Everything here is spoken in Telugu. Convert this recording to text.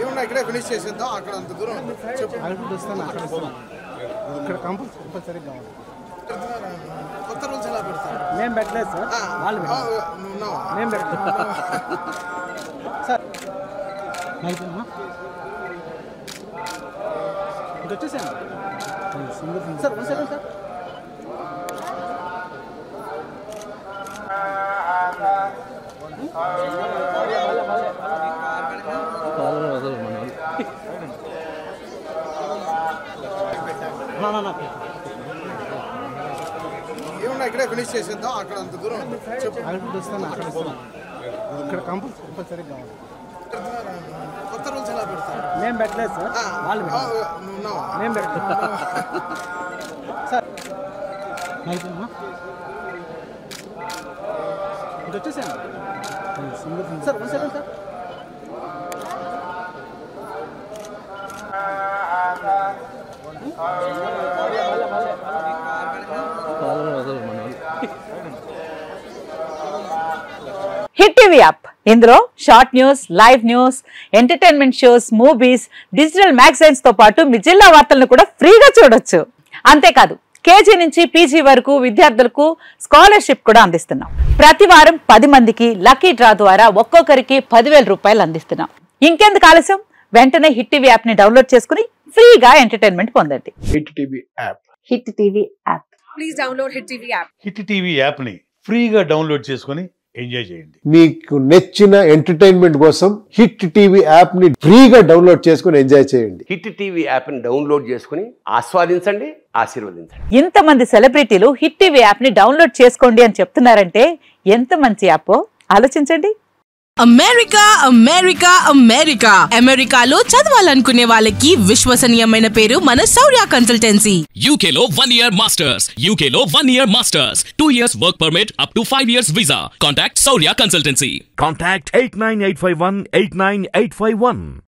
ఏమన్నా ఇక్కడే ఫినిష్ చేసేద్దాం. అక్కడ అంత దూరం ఇక్కడ కంపల్సరీ కావాలి. కొత్త రూల్స్ ఎలా పెడతారు? మేము పెట్టలేదు సార్, వాళ్ళు మేము పెట్టలేదు సార్. ఇది వచ్చేసాను సార్. One second sir. ఏమన్నా ఇక్కడే ఫినిష్ చేసేద్దాం. అక్కడ అంత దూరం ఇక్కడ కంపల్సరీ కావాలి. కొత్త రూల్స్ ఎలా పెడతారు? మేము పెట్టలేదు సార్, వాళ్ళు మేము పెట్టలేదు సార్. ఇది వచ్చేసాను sir. One second sir. Hit TV app ఇందులో short news, live news, entertainment shows, movies, digital magazines తో పాటు మీ జిల్లా వార్తలను కూడా ఫ్రీగా చూడొచ్చు. అంతేకాదు కేజీ నుంచి పీజీ వరకు విద్యార్థులకు స్కాలర్షిప్ కూడా అందిస్తున్నాం. ప్రతి వారం 10 మందికి లక్కీ డ్రా ద్వారా ఒక్కొక్కరికి 10,000 రూపాయలు అందిస్తున్నాం. ఇంకెందుకు ఆలస్యం, వెంటనే హిట్ టీవీ యాప్ ని డౌన్లోడ్ చేసుకుని ఫ్రీగా ఎంటర్టైన్మెంట్ పొందండి. Hit TV app. Hit TV app. Please download hit TV app. Hit TV app ని ఫ్రీగా డౌన్లోడ్ చేసుకుని ఎంజాయ్ చేయండి. మీకు నచ్చిన ఎంటర్టైన్మెంట్ కోసం హిట్ టీవీ యాప్ ని ఫ్రీగా డౌన్లోడ్ చేసుకుని ఎంజాయ్ చేయండి. హిట్ టీవీ యాప్ ని డౌన్లోడ్ చేసుకుని ఆస్వాదించండి, ఆశీర్వదించండి. ఇంతమంది సెలబ్రిటీలు హిట్ టీవీ యాప్ ని డౌన్లోడ్ చేసుకోండి అని చెప్తున్నారంటే ఎంత మంచి యాప్ ఆలోచించండి. అమెరికా అమెరికా అమెరికా అమెరికాలో చదవాలనుకునే వాళ్ళకి విశ్వసనీయమైన పేరు మన శౌర్య కన్సల్టెన్సీ. UK లో 1 year masters, UK లో 1 year masters, 2 years work permit up to 5 years visa. Contact Shaurya Consultancy. Contact 89851 89851.